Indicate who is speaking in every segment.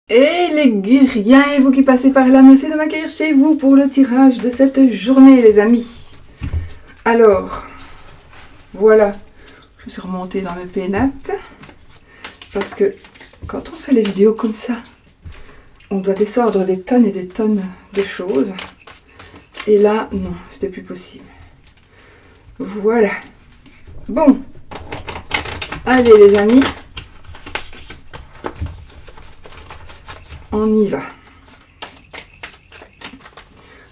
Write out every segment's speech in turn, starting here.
Speaker 1: Et les guerriers, et vous qui passez par là, merci de m'accueillir chez vous pour le tirage de cette journée, les amis. Alors, voilà, je suis remontée dans mes pénates, parce que quand on fait les vidéos comme ça, on doit descendre des tonnes et des tonnes de choses. Et là, non, c'était plus possible. Voilà. Bon. Allez, les amis. On y va.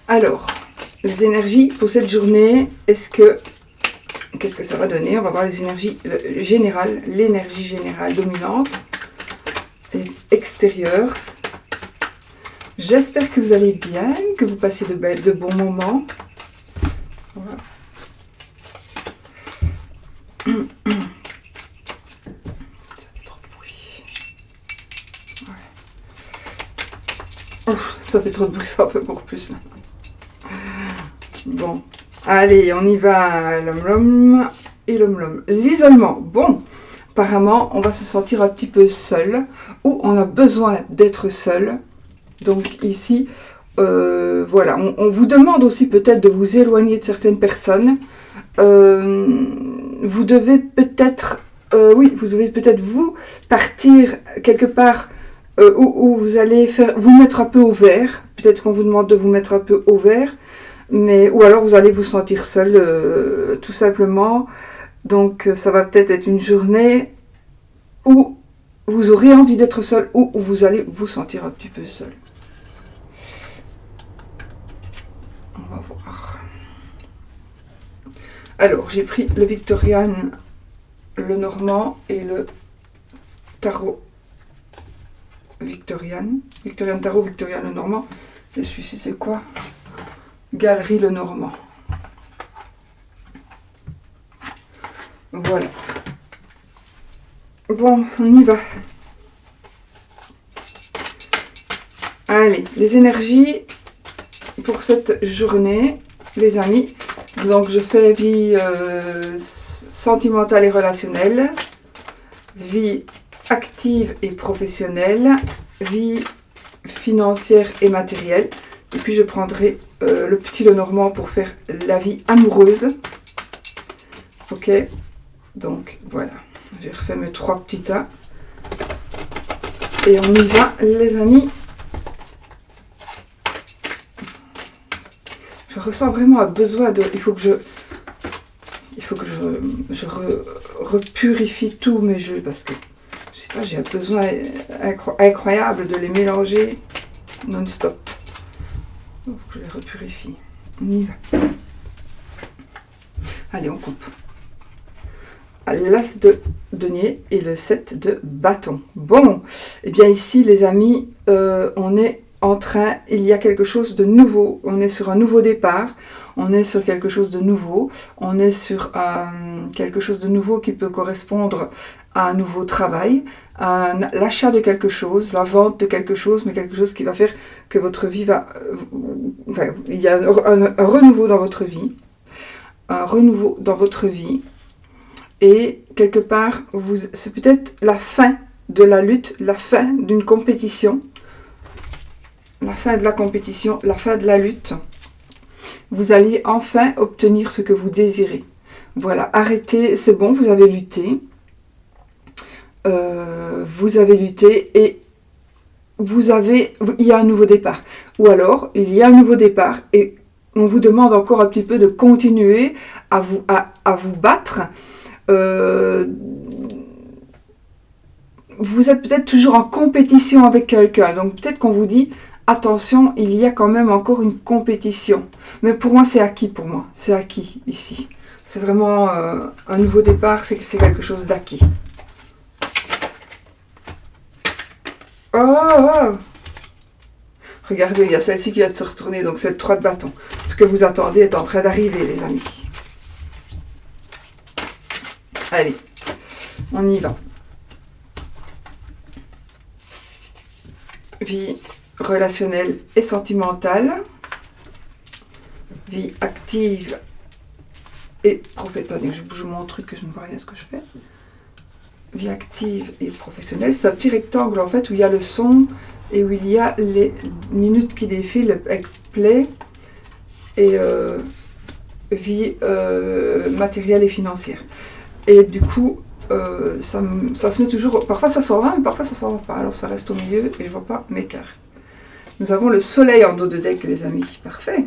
Speaker 1: Alors, les énergies pour cette journée, qu'est-ce que ça va donner? On va voir les énergies générales, l'énergie générale dominante et extérieure. J'espère que vous allez bien, que vous passez de bons moments. Voilà. Ça fait trop de bruit. Ouais. Oh, ça fait trop de bruit, ça en fait encore plus là. Bon, allez, on y va. L'homme et l'homme. L'isolement. Bon, apparemment, on va se sentir un petit peu seul ou on a besoin d'être seul. Donc ici, voilà, on vous demande aussi peut-être de vous éloigner de certaines personnes. Vous devez peut-être, vous devez peut-être vous partir quelque part où vous allez vous mettre un peu au vert. Peut-être qu'on vous demande de vous mettre un peu au vert, ou alors vous allez vous sentir seul, tout simplement. Donc ça va peut-être être une journée où vous aurez envie d'être seul ou où vous allez vous sentir un petit peu seul. On va voir. Alors, j'ai pris le Victorian, le Normand et le Tarot Victorian. Victorian Tarot, Victorian le Normand. Et celui-ci, c'est quoi? Galerie le Normand. Voilà. Bon, on y va. Allez, les énergies pour cette journée, les amis. Donc, je fais vie sentimentale et relationnelle, vie active et professionnelle, vie financière et matérielle. Et puis, je prendrai le petit Lenormand pour faire la vie amoureuse. Ok, donc voilà. J'ai refait mes 3 petits tas. Et on y va, les amis. Je ressens vraiment un besoin de... Il faut que je repurifie tous mes jeux parce que, je sais pas, j'ai un besoin incroyable de les mélanger non-stop. Il faut que je les repurifie. On y va. Allez, on coupe. L'as de denier et le 7 de bâton. Bon, et bien ici, les amis, on est... il y a quelque chose de nouveau, on est sur un nouveau départ, on est sur quelque chose de nouveau, on est sur quelque chose de nouveau qui peut correspondre à un nouveau travail, à l'achat de quelque chose, la vente de quelque chose, mais quelque chose qui va faire que votre vie va... il y a un renouveau dans votre vie, et quelque part, c'est peut-être la fin de la lutte, la fin d'une compétition, la fin de la compétition, la fin de la lutte. Vous allez enfin obtenir ce que vous désirez. Voilà, arrêtez, c'est bon, vous avez lutté. Et il y a un nouveau départ. Ou alors, il y a un nouveau départ et on vous demande encore un petit peu de continuer à vous battre. Vous êtes peut-être toujours en compétition avec quelqu'un. Donc peut-être qu'on vous dit... Attention, il y a quand même encore une compétition. Mais pour moi, c'est acquis pour moi. C'est acquis ici. C'est vraiment un nouveau départ, c'est quelque chose d'acquis. Oh! Regardez, il y a celle-ci qui vient de se retourner, donc c'est le 3 de bâton. Ce que vous attendez est en train d'arriver, les amis. Allez, on y va. Vie relationnelle et sentimentale, vie active et professionnelle. Je bouge mon truc que je ne vois rien ce que je fais. vie active et professionnelle, c'est un petit rectangle en fait où il y a le son et où il y a les minutes qui défilent avec play et vie matérielle et financière. Et du coup, ça se met toujours, parfois ça s'en va, mais parfois ça s'en va pas, alors ça reste au milieu et je vois pas mes cartes. Nous avons le soleil en dos de deck, les amis, parfait.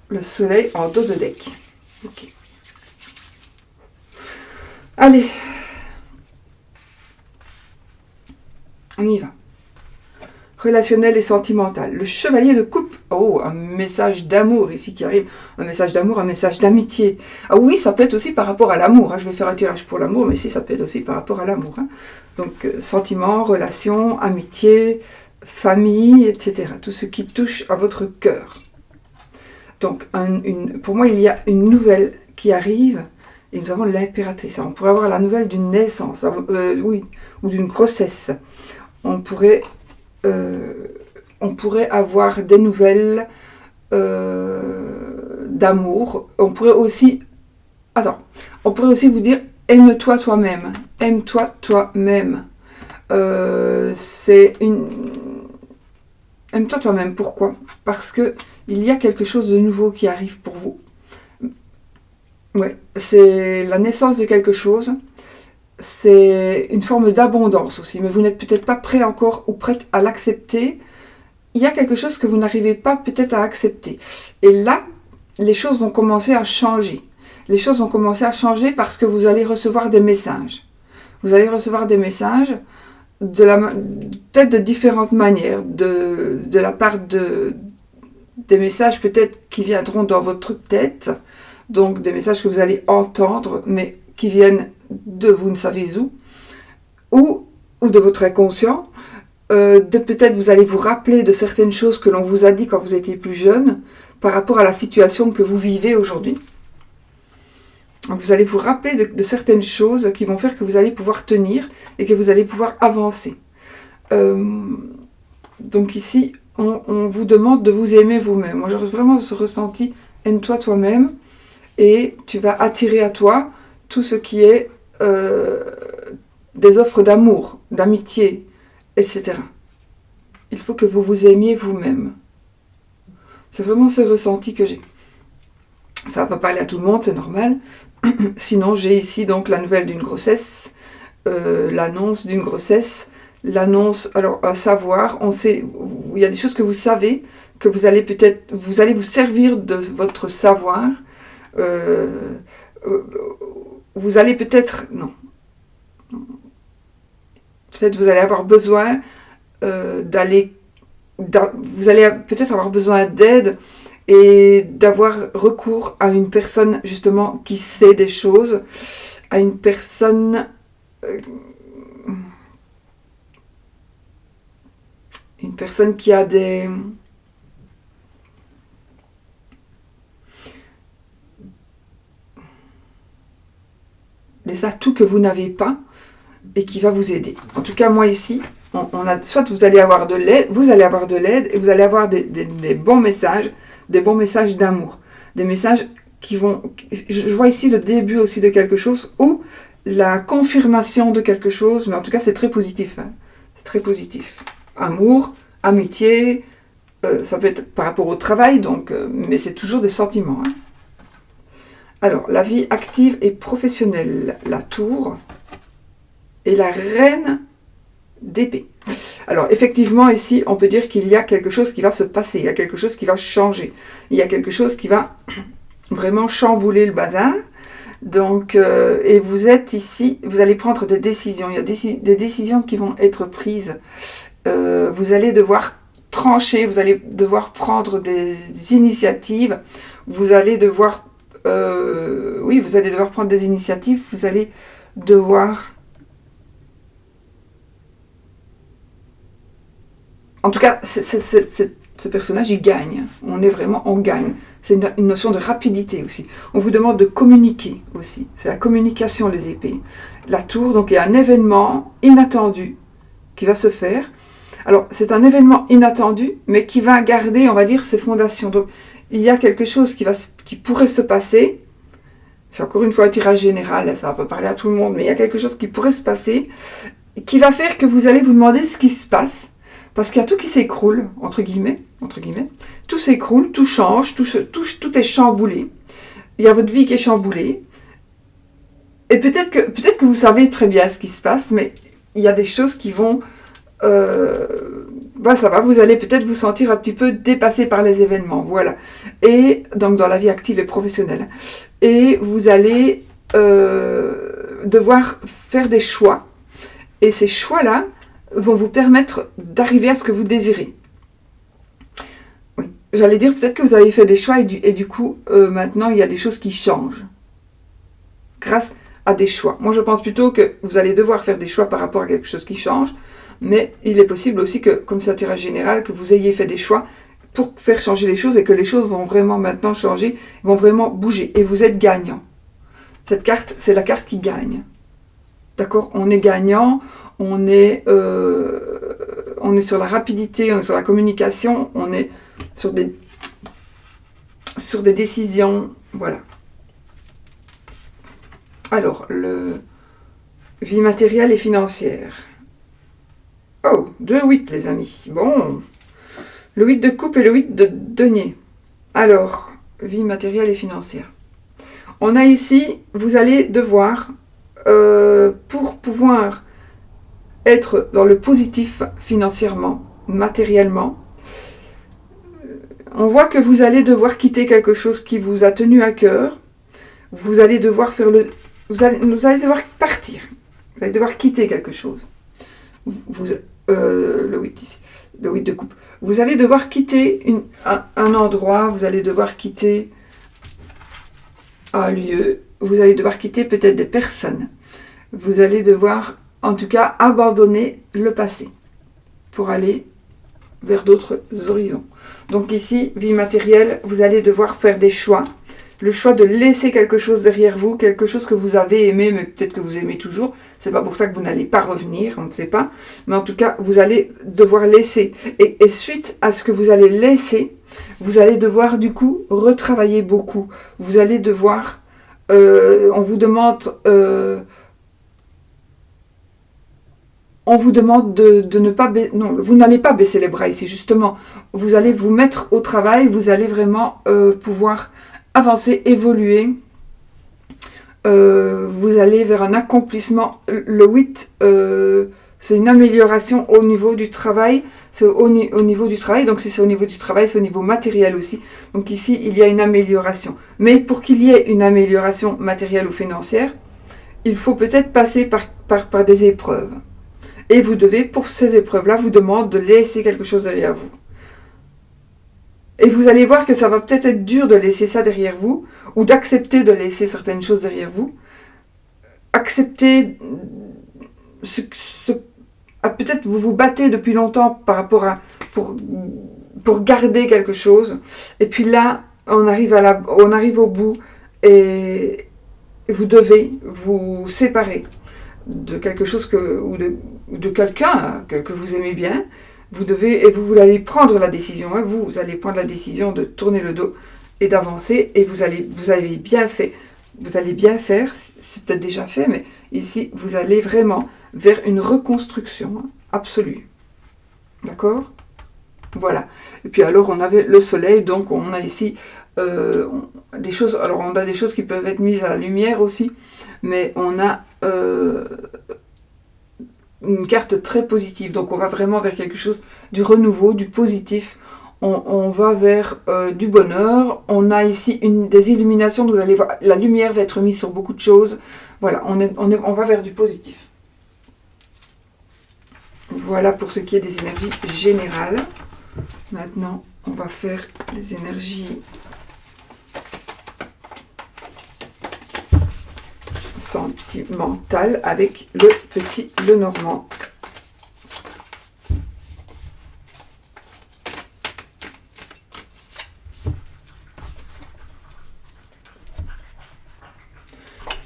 Speaker 1: Le soleil en dos de deck. Ok. Allez. On y va. Relationnel et sentimental. Le chevalier de coupe. Oh, un message d'amour ici qui arrive. Un message d'amour, un message d'amitié. Ah oui, ça peut être aussi par rapport à l'amour. Hein. Je vais faire un tirage pour l'amour, mais ici, ça peut être aussi par rapport à l'amour. Hein. Donc, sentiment, relation, amitié, famille, etc. Tout ce qui touche à votre cœur. Donc, pour moi, il y a une nouvelle qui arrive, et nous avons l'impératrice. On pourrait avoir la nouvelle d'une naissance, oui, ou d'une grossesse. On pourrait avoir des nouvelles d'amour. On pourrait aussi vous dire, aime-toi toi-même. Aime-toi toi-même. Aime-toi toi-même. Pourquoi? Parce que il y a quelque chose de nouveau qui arrive pour vous. Ouais, c'est la naissance de quelque chose. C'est une forme d'abondance aussi, mais vous n'êtes peut-être pas prêt encore ou prête à l'accepter. Il y a quelque chose que vous n'arrivez pas peut-être à accepter. Et là, les choses vont commencer à changer. Les choses vont commencer à changer parce que vous allez recevoir des messages. Vous allez recevoir des messages peut-être de différentes manières, de la part des messages peut-être qui viendront dans votre tête, donc des messages que vous allez entendre, mais qui viennent de vous ne savez où, ou de votre inconscient. Peut-être vous allez vous rappeler de certaines choses que l'on vous a dit quand vous étiez plus jeune, par rapport à la situation que vous vivez aujourd'hui. Vous allez vous rappeler de certaines choses qui vont faire que vous allez pouvoir tenir et que vous allez pouvoir avancer. Donc ici, on vous demande de vous aimer vous-même. Moi, j'ai vraiment ce ressenti, aime-toi toi-même, et tu vas attirer à toi tout ce qui est des offres d'amour, d'amitié, etc. Il faut que vous vous aimiez vous-même. C'est vraiment ce ressenti que j'ai. Ça ne va pas parler à tout le monde, c'est normal. Sinon, j'ai ici donc la nouvelle d'une grossesse, l'annonce d'une grossesse, l'annonce, alors à savoir, on sait, il y a des choses que vous savez, que vous allez vous servir de votre savoir. Vous allez peut-être vous allez avoir besoin vous allez peut-être avoir besoin d'aide et d'avoir recours à une personne justement qui sait des choses, à une personne qui a des atouts que vous n'avez pas et qui va vous aider. En tout cas, moi ici, soit vous allez avoir de l'aide, et vous allez avoir des bons messages d'amour, des messages qui vont... Je vois ici le début aussi de quelque chose ou la confirmation de quelque chose, mais en tout cas c'est très positif. Hein. C'est très positif. Amour, amitié, ça peut être par rapport au travail, donc, mais c'est toujours des sentiments. Hein. Alors, la vie active et professionnelle, la tour et la reine d'épée. Alors, effectivement, ici, on peut dire qu'il y a quelque chose qui va se passer, il y a quelque chose qui va changer, il y a quelque chose qui va vraiment chambouler le bazar. Donc, et vous êtes ici, vous allez prendre des décisions, il y a des décisions qui vont être prises. Vous allez devoir trancher, vous allez devoir prendre des initiatives, vous allez devoir prendre des initiatives, vous allez devoir... En tout cas, ce personnage, il gagne. On gagne. C'est une notion de rapidité aussi. On vous demande de communiquer aussi. C'est la communication, les épées. La tour, donc il y a un événement inattendu qui va se faire. Alors, c'est un événement inattendu, mais qui va garder, on va dire, ses fondations. Donc, il y a quelque chose qui pourrait se passer. C'est encore une fois un tirage général, ça va pas parler à tout le monde, mais il y a quelque chose qui pourrait se passer, qui va faire que vous allez vous demander ce qui se passe. Parce qu'il y a tout qui s'écroule, entre guillemets. Tout s'écroule, tout change, tout est chamboulé. Il y a votre vie qui est chamboulée. Et peut-être que vous savez très bien ce qui se passe, mais il y a des choses qui vont... ça va, vous allez peut-être vous sentir un petit peu dépassé par les événements, voilà. Et donc dans la vie active et professionnelle. Et vous allez devoir faire des choix. Et ces choix-là vont vous permettre d'arriver à ce que vous désirez. Oui, j'allais dire peut-être que vous avez fait des choix et du coup, maintenant, il y a des choses qui changent. Grâce à des choix. Moi, je pense plutôt que vous allez devoir faire des choix par rapport à quelque chose qui change, mais il est possible aussi que, comme c'est un tirage général, que vous ayez fait des choix pour faire changer les choses et que les choses vont vraiment maintenant changer, vont vraiment bouger. Et vous êtes gagnant. Cette carte, c'est la carte qui gagne. D'accord ? On est gagnant, on est sur la rapidité, on est sur la communication, on est sur des décisions. Voilà. Alors, vie matérielle et financière. Oh, 2-8 les amis. Bon. Le 8 de coupe et le 8 de denier. Alors, vie matérielle et financière. On a ici, vous allez devoir, pour pouvoir être dans le positif financièrement, matériellement, on voit que vous allez devoir quitter quelque chose qui vous a tenu à cœur. Vous allez devoir vous allez devoir partir. Vous allez devoir quitter quelque chose. Le 8 ici. Le 8 de coupe. Vous allez devoir quitter un endroit. Vous allez devoir quitter un lieu. Vous allez devoir quitter peut-être des personnes. Vous allez devoir, en tout cas, abandonner le passé pour aller vers d'autres horizons. Donc ici, vie matérielle, vous allez devoir faire des choix. Le choix de laisser quelque chose derrière vous, quelque chose que vous avez aimé, mais peut-être que vous aimez toujours. C'est pas pour ça que vous n'allez pas revenir, on ne sait pas. Mais en tout cas, vous allez devoir laisser. Et suite à ce que vous allez laisser, vous allez devoir du coup retravailler beaucoup. Vous allez devoir, on vous demande de ne pas... Non, vous n'allez pas baisser les bras ici, justement. Vous allez vous mettre au travail, vous allez vraiment pouvoir avancer, évoluer. Vous allez vers un accomplissement. Le 8, c'est une amélioration au niveau du travail. C'est au niveau du travail. Donc si c'est au niveau du travail, c'est au niveau matériel aussi. Donc ici, il y a une amélioration. Mais pour qu'il y ait une amélioration matérielle ou financière, il faut peut-être passer par des épreuves. Et vous devez, pour ces épreuves-là, vous demande de laisser quelque chose derrière vous. Et vous allez voir que ça va peut-être être dur de laisser ça derrière vous, ou d'accepter de laisser certaines choses derrière vous. Accepter peut-être vous battez depuis longtemps par rapport à pour garder quelque chose. Et puis là, on arrive au bout et vous devez vous séparer de quelque chose ou de quelqu'un que vous aimez bien. Vous allez prendre la décision, hein, vous allez prendre la décision de tourner le dos et d'avancer, et vous allez bien faire, c'est peut-être déjà fait, mais ici, vous allez vraiment vers une reconstruction absolue. D'accord ? Voilà. Et puis alors, on avait le soleil, donc on a ici des choses, alors on a des choses qui peuvent être mises à la lumière aussi, mais on a une carte très positive, donc on va vraiment vers quelque chose du renouveau, du positif, on va vers du bonheur. On a ici des illuminations, vous allez voir, la lumière va être mise sur beaucoup de choses, voilà, on va vers du positif. Voilà pour ce qui est des énergies générales. Maintenant, on va faire les énergies sentimentales avec le petit Lenormand.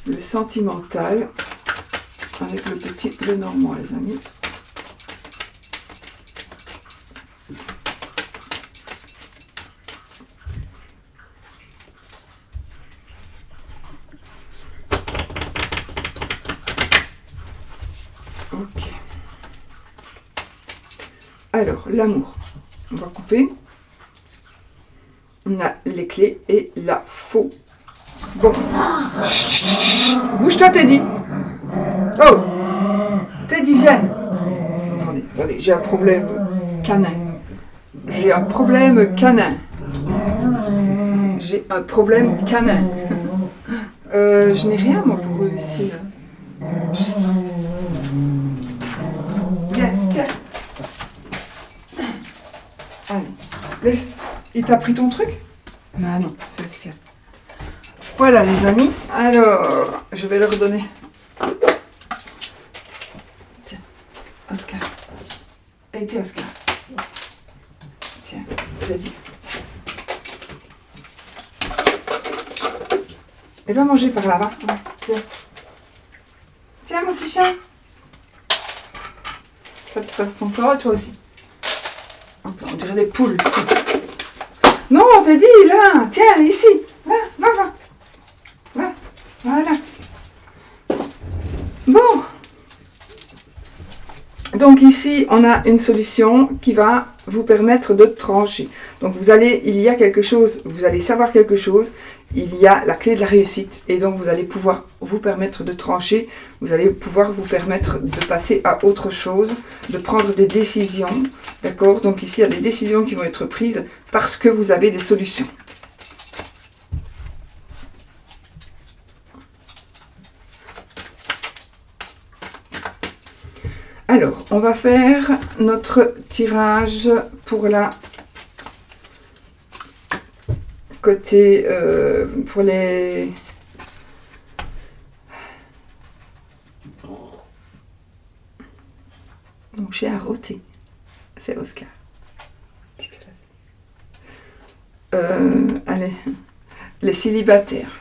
Speaker 1: Le sentimental avec le petit Lenormand, les amis. Ok. Alors, l'amour. On va couper. On a les clés et la faux. Bon. Bouge-toi, Teddy. Oh. Teddy, viens. Attendez, j'ai un problème canin. J'ai un problème canin. J'ai un problème canin. Je n'ai rien, moi, pour eux ici. Viens, tiens. Allez, laisse. Il t'a pris ton truc? Ah non, c'est le sien. Voilà, les amis. Alors, je vais leur donner. Tiens, Oscar. Et tiens, Oscar. Tiens, vas-y. Et va manger par là-bas. Tiens. Tiens, mon petit chien. Toi, tu passes ton corps et toi aussi. On dirait des poules. Non, on t'a dit, là. Tiens, ici. Là, va. Là, voilà. Bon. Donc ici, on a une solution qui va vous permettre de trancher. Donc il y a quelque chose, vous allez savoir quelque chose, il y a la clé de la réussite et donc vous allez pouvoir vous permettre de trancher, vous allez pouvoir vous permettre de passer à autre chose, de prendre des décisions, d'accord? Donc ici, il y a des décisions qui vont être prises parce que vous avez des solutions. Alors, on va faire notre tirage pour la côté, pour les... Mon chien a roté. C'est Oscar. Allez, les célibataires.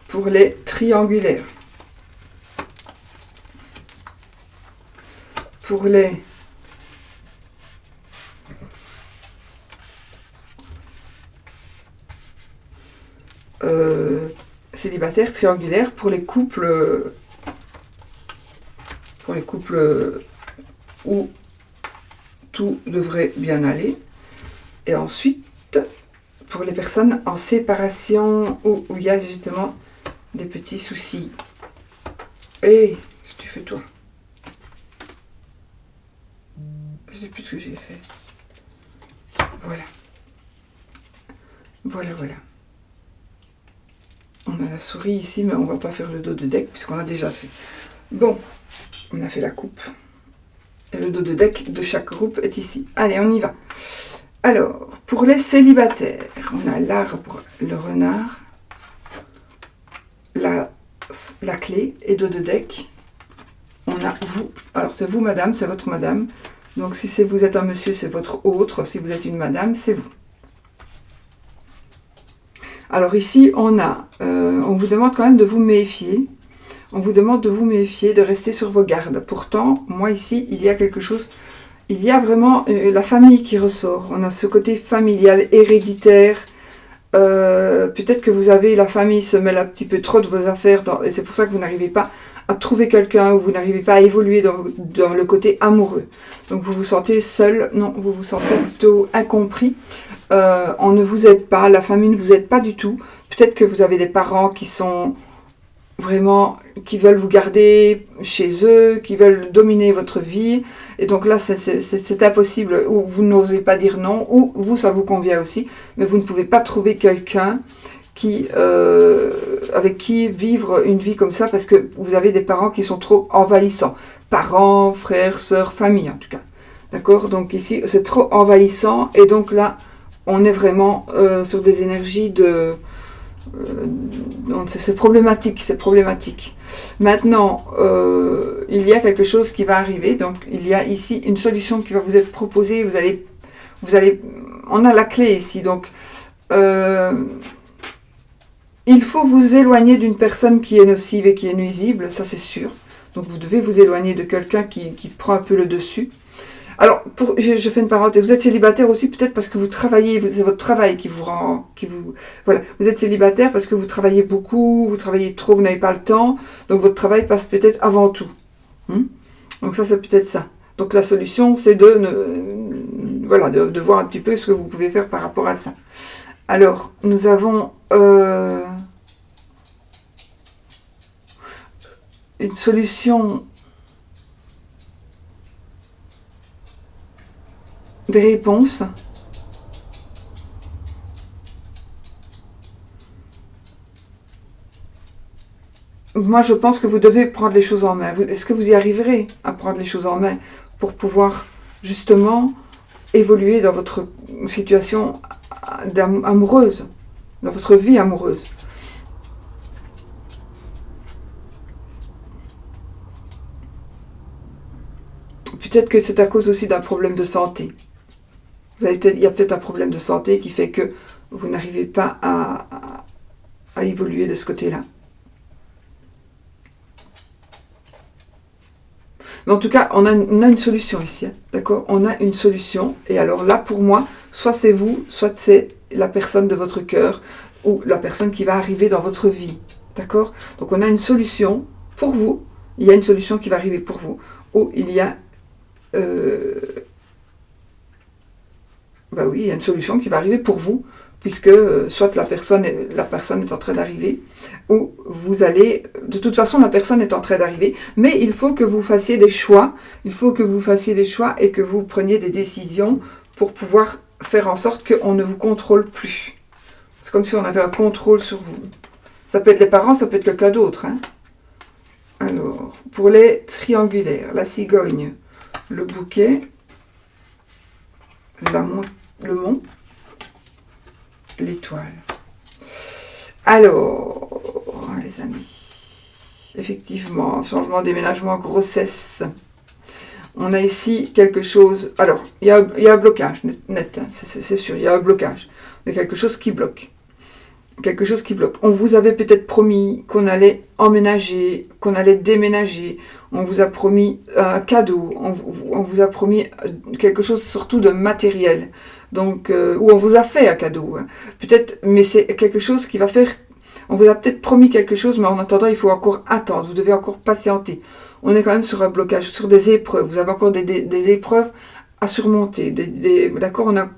Speaker 1: Pour les triangulaires. Pour les célibataires, triangulaires, pour les couples où tout devrait bien aller. Et ensuite, pour les personnes en séparation où il y a justement des petits soucis. Et qu'est-ce que tu fais toi? Je sais plus ce que j'ai fait. Voilà. Voilà. On a la souris ici, mais on va pas faire le dos de deck puisqu'on a déjà fait. Bon, on a fait la coupe. Et le dos de deck de chaque groupe est ici. Allez, on y va. Alors, pour les célibataires, on a l'arbre, le renard, la clé et dos de deck. On a vous. Alors, c'est vous, madame, c'est votre madame. Donc, si vous êtes un monsieur, c'est votre autre. Si vous êtes une madame, c'est vous. Alors, ici, on vous demande quand même de vous méfier. On vous demande de vous méfier, de rester sur vos gardes. Pourtant, moi, ici, il y a quelque chose... Il y a vraiment la famille qui ressort. On a ce côté familial, héréditaire. Peut-être que la famille se mêle un petit peu trop de vos affaires. Et c'est pour ça que vous n'arrivez pas à trouver quelqu'un ou vous n'arrivez pas à évoluer dans le côté amoureux. Donc vous vous sentez seul. Non, vous vous sentez plutôt incompris. On ne vous aide pas. La famille ne vous aide pas du tout. Peut-être que vous avez des parents qui sont... vraiment, qui veulent vous garder chez eux, qui veulent dominer votre vie. Et donc là, c'est impossible. Ou vous n'osez pas dire non, ou vous, ça vous convient aussi. Mais vous ne pouvez pas trouver quelqu'un avec qui vivre une vie comme ça, parce que vous avez des parents qui sont trop envahissants. Parents, frères, sœurs, famille en tout cas. D'accord? Donc ici, c'est trop envahissant. Et donc là, on est vraiment sur des énergies de... c'est problématique. Maintenant, il y a quelque chose qui va arriver. Donc, il y a ici une solution qui va vous être proposée. On a la clé ici. Donc, il faut vous éloigner d'une personne qui est nocive et qui est nuisible. Ça, c'est sûr. Donc, vous devez vous éloigner de quelqu'un qui prend un peu le dessus. Alors, je fais une parenthèse, vous êtes célibataire aussi peut-être parce que vous travaillez, c'est votre travail qui vous rend, voilà, vous êtes célibataire parce que vous travaillez beaucoup, vous travaillez trop, vous n'avez pas le temps, donc votre travail passe peut-être avant tout. Donc ça, c'est peut-être ça. Donc la solution, c'est de voir un petit peu ce que vous pouvez faire par rapport à ça. Alors, nous avons une solution des réponses. Moi, je pense que vous devez prendre les choses en main. Est-ce que vous y arriverez à prendre les choses en main pour pouvoir justement évoluer dans votre situation amoureuse, dans votre vie amoureuse? Peut-être que c'est à cause aussi d'un problème de santé. Il y a peut-être un problème de santé qui fait que vous n'arrivez pas à évoluer de ce côté-là. Mais en tout cas, on a une solution ici, hein, d'accord? On a une solution. Et alors là, pour moi, soit c'est vous, soit c'est la personne de votre cœur ou la personne qui va arriver dans votre vie, d'accord? Donc on a une solution pour vous. Il y a une solution qui va arriver pour vous. Ou il y a... il y a une solution qui va arriver pour vous, puisque soit la personne est en train d'arriver, ou vous allez... De toute façon, la personne est en train d'arriver, mais il faut que vous fassiez des choix, et que vous preniez des décisions pour pouvoir faire en sorte qu'on ne vous contrôle plus. C'est comme si on avait un contrôle sur vous. Ça peut être les parents, ça peut être quelqu'un d'autre. Hein. Alors, pour les triangulaires, la cigogne, le bouquet, le mont, l'étoile. Alors, les amis, effectivement, changement, déménagement, grossesse. On a ici quelque chose... Alors, il y a un blocage, net, hein, c'est sûr, il y a un blocage. Il y a quelque chose qui bloque. Quelque chose qui bloque. On vous avait peut-être promis qu'on allait emménager, qu'on allait déménager. On vous a promis un cadeau. On vous a promis quelque chose surtout de matériel. Donc, ou on vous a fait un cadeau. Hein. Peut-être, mais c'est quelque chose qui va faire... On vous a peut-être promis quelque chose, mais en attendant, il faut encore attendre. Vous devez encore patienter. On est quand même sur un blocage, sur des épreuves. Vous avez encore des épreuves à surmonter. D'accord, on a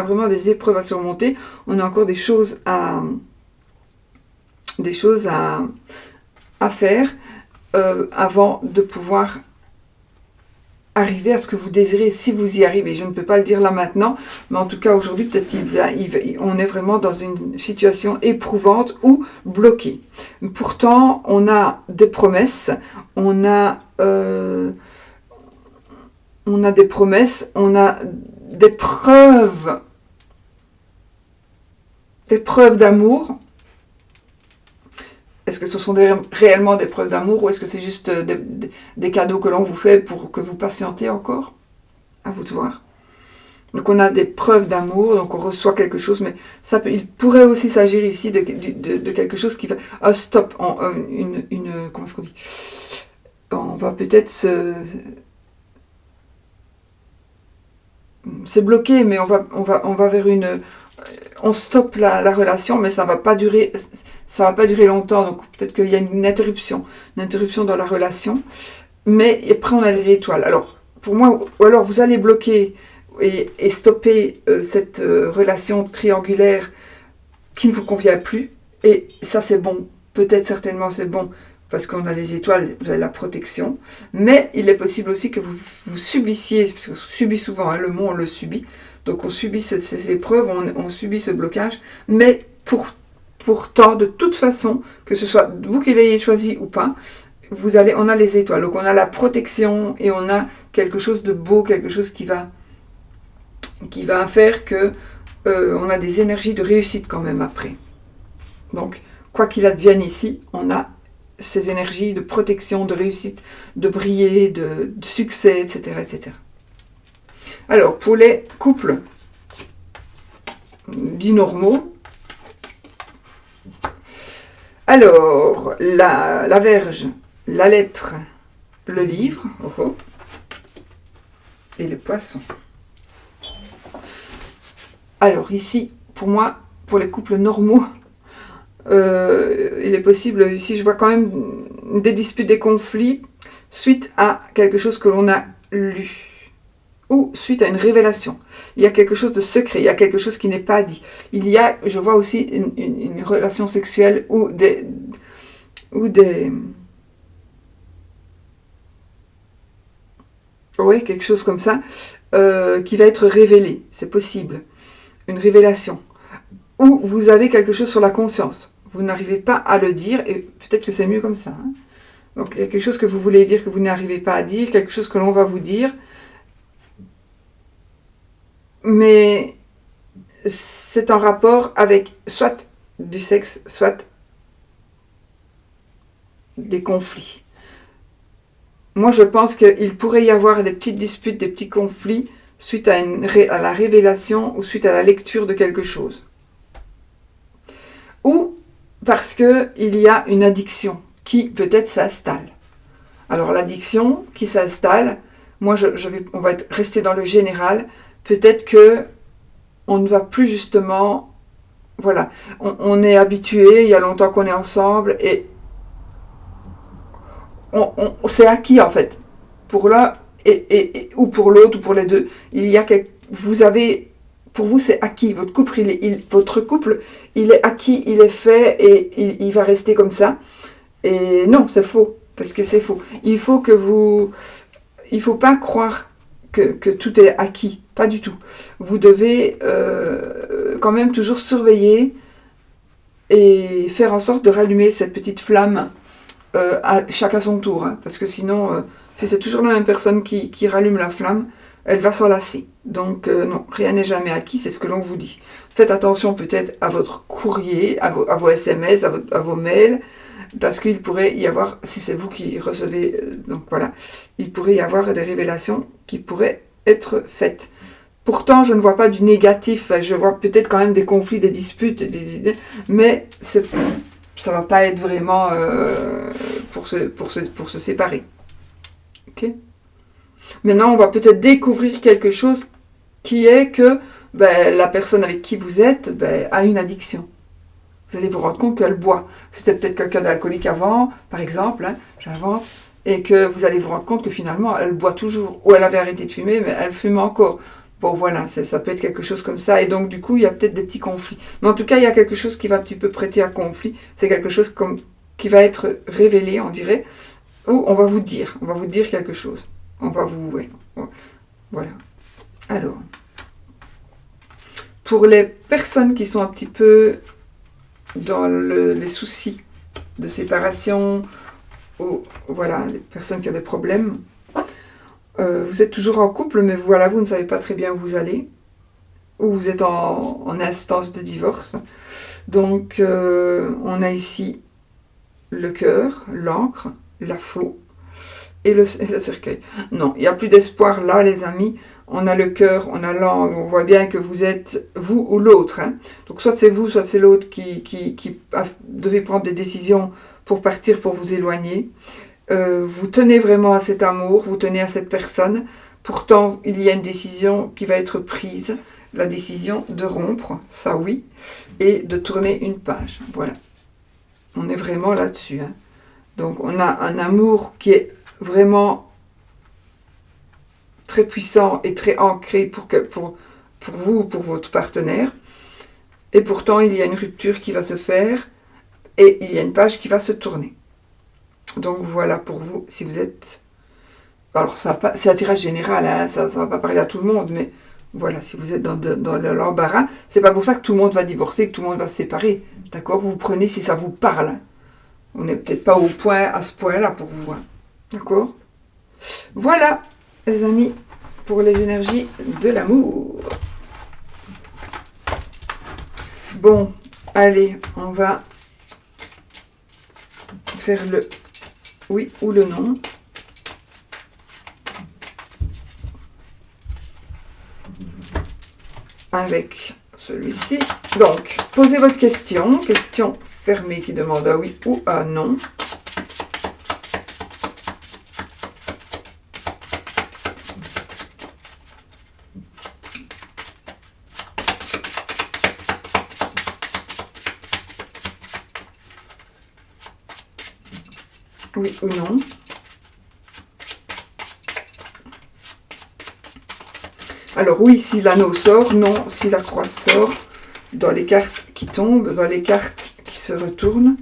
Speaker 1: vraiment des épreuves à surmonter. On a encore des choses à faire avant de pouvoir arriver à ce que vous désirez, si vous y arrivez. Je ne peux pas le dire là maintenant, mais en tout cas aujourd'hui, peut-être on est vraiment dans une situation éprouvante ou bloquée. Pourtant, on a des promesses, on a des promesses, on a des preuves d'amour. Est-ce que ce sont réellement des preuves d'amour ou est-ce que c'est juste des cadeaux que l'on vous fait pour que vous patientez encore? À vous de voir. Donc on a des preuves d'amour, donc on reçoit quelque chose, mais il pourrait aussi s'agir ici de quelque chose qui va... Ah, stop, comment est-ce qu'on dit? On va peut-être c'est bloqué, mais on va vers une... On stoppe la relation, mais ça va pas durer longtemps, donc peut-être qu'il y a une interruption dans la relation. Mais après, on a les étoiles. Alors, pour moi, ou alors vous allez bloquer et stopper cette relation triangulaire qui ne vous convient plus. Et ça, c'est bon. Peut-être, certainement, c'est bon. Parce qu'on a les étoiles, vous avez la protection. Mais il est possible aussi que vous subissiez, parce qu'on subit souvent, hein, le mot, on le subit. Donc on subit ces épreuves, on subit ce blocage. Mais pourtant, de toute façon, que ce soit vous qui l'ayez choisi ou pas, on a les étoiles. Donc on a la protection et on a quelque chose de beau, quelque chose qui va faire que on a des énergies de réussite quand même après. Donc, quoi qu'il advienne ici, on a ces énergies de protection, de réussite, de briller, de succès, etc., etc. Alors, pour les couples dits normaux, alors, la Vierge, la lettre, le livre, et les poissons. Alors ici, pour moi, pour les couples normaux, il est possible, ici je vois quand même des disputes, des conflits, suite à quelque chose que l'on a lu, ou suite à une révélation. Il y a quelque chose de secret, il y a quelque chose qui n'est pas dit. Il y a, je vois aussi une relation sexuelle ou des oui, quelque chose comme ça, qui va être révélé, c'est possible. Une révélation. Ou vous avez quelque chose sur la conscience. Vous n'arrivez pas à le dire, et peut-être que c'est mieux comme ça. Hein. Donc il y a quelque chose que vous voulez dire que vous n'arrivez pas à dire, quelque chose que l'on va vous dire. Mais c'est en rapport avec soit du sexe, soit des conflits. Moi, je pense qu'il pourrait y avoir des petites disputes, des petits conflits suite à la révélation ou suite à la lecture de quelque chose. Ou parce qu'il y a une addiction qui peut-être s'installe. Alors l'addiction qui s'installe, moi on va rester dans le général, peut-être que on ne va plus justement, voilà, on est habitué, il y a longtemps qu'on est ensemble et c'est acquis en fait, pour l'un ou pour l'autre ou pour les deux. Il y a pour vous c'est acquis, votre couple il est acquis, il est fait et il va rester comme ça. Et non, c'est faux, parce que c'est faux. Il faut pas croire que tout est acquis, pas du tout. Vous devez quand même toujours surveiller et faire en sorte de rallumer cette petite flamme à chacun son tour, hein, parce que sinon, si c'est toujours la même personne qui rallume la flamme, elle va s'en lasser. Donc non, rien n'est jamais acquis, c'est ce que l'on vous dit. Faites attention peut-être à votre courrier, à vos SMS, à vos mails, parce qu'il pourrait y avoir, si c'est vous qui recevez, donc voilà, il pourrait y avoir des révélations qui pourraient être faites. Pourtant, je ne vois pas du négatif, je vois peut-être quand même des conflits, des disputes, des idées, mais ça ne va pas être vraiment pour se séparer. Ok ? Maintenant, on va peut-être découvrir quelque chose qui est que la personne avec qui vous êtes a une addiction. Vous allez vous rendre compte qu'elle boit. C'était peut-être quelqu'un d'alcoolique avant, par exemple, hein, j'invente, et que vous allez vous rendre compte que finalement, elle boit toujours. Ou elle avait arrêté de fumer, mais elle fume encore. Bon, voilà, ça peut être quelque chose comme ça. Et donc, du coup, il y a peut-être des petits conflits. Mais en tout cas, il y a quelque chose qui va un petit peu prêter à conflit. C'est quelque chose qui va être révélé, on dirait, ou on va vous dire quelque chose. On va vous... Ouais, voilà. Alors, pour les personnes qui sont un petit peu dans les soucis de séparation, ou voilà, les personnes qui ont des problèmes, vous êtes toujours en couple, mais voilà, vous ne savez pas très bien où vous allez, ou vous êtes en instance de divorce. Donc, on a ici le cœur, l'encre, la faux et le cercueil. Non, il n'y a plus d'espoir là, les amis. On a le cœur, on a l'angle, on voit bien que vous êtes vous ou l'autre. Hein. Donc soit c'est vous, soit c'est l'autre qui devez prendre des décisions pour partir, pour vous éloigner. Vous tenez vraiment à cet amour, vous tenez à cette personne. Pourtant, il y a une décision qui va être prise, la décision de rompre, ça oui, et de tourner une page. Voilà. On est vraiment là-dessus. Hein. Donc on a un amour qui est vraiment très puissant et très ancré pour vous ou pour votre partenaire. Et pourtant, il y a une rupture qui va se faire et il y a une page qui va se tourner. Donc voilà pour vous, si vous êtes... Alors c'est un tirage général, hein, ça ne va pas parler à tout le monde, mais voilà, si vous êtes dans l'embarras, c'est pas pour ça que tout le monde va divorcer, que tout le monde va se séparer. D'accord ? Vous prenez si ça vous parle. On n'est peut-être pas à ce point-là pour vous. Hein. D'accord ? Voilà, les amis, pour les énergies de l'amour. Bon, allez, on va faire le oui ou le non. Avec celui-ci. Donc, posez votre question. Question fermée qui demande un oui ou un non. Oui ou non? Alors oui, si l'anneau sort, non, si la croix sort, dans les cartes qui tombent, dans les cartes qui se retournent,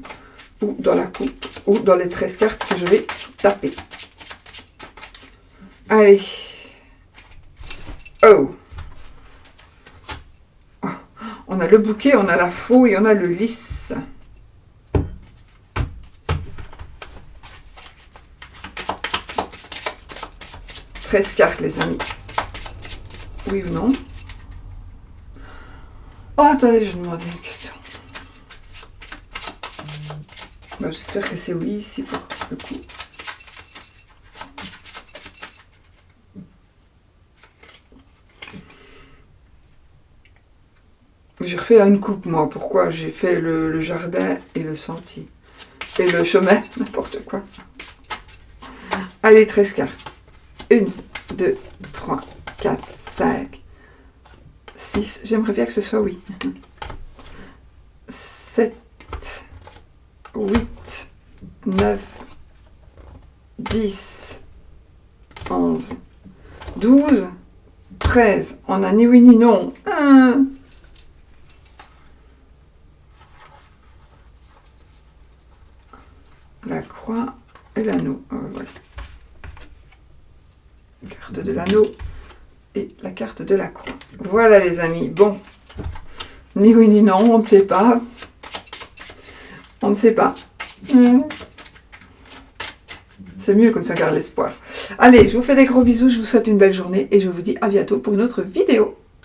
Speaker 1: ou dans la coupe, ou dans les 13 cartes que je vais taper. Allez. Oh. On a le bouquet, on a la faux et on a le lisse. « 13 cartes, les amis. Oui ou non? Oh, attendez, je vais demander une question. Bon, j'espère que c'est oui ici pour le coup. J'ai refait une coupe, moi. Pourquoi? J'ai fait le jardin et le sentier. Et le chemin, n'importe quoi. Allez, 13 cartes. 1, 2, 3, 4, 5, 6. J'aimerais bien que ce soit oui. 7, 8, 9, 10, 11, 12, 13. On a ni oui ni non. 1. La croix et l'anneau. Voilà. Carte de l'anneau et la carte de la croix. Voilà les amis. Bon. Ni oui ni non, on ne sait pas. On ne sait pas. C'est mieux comme ça, garde l'espoir. Allez, je vous fais des gros bisous, je vous souhaite une belle journée et je vous dis à bientôt pour une autre vidéo.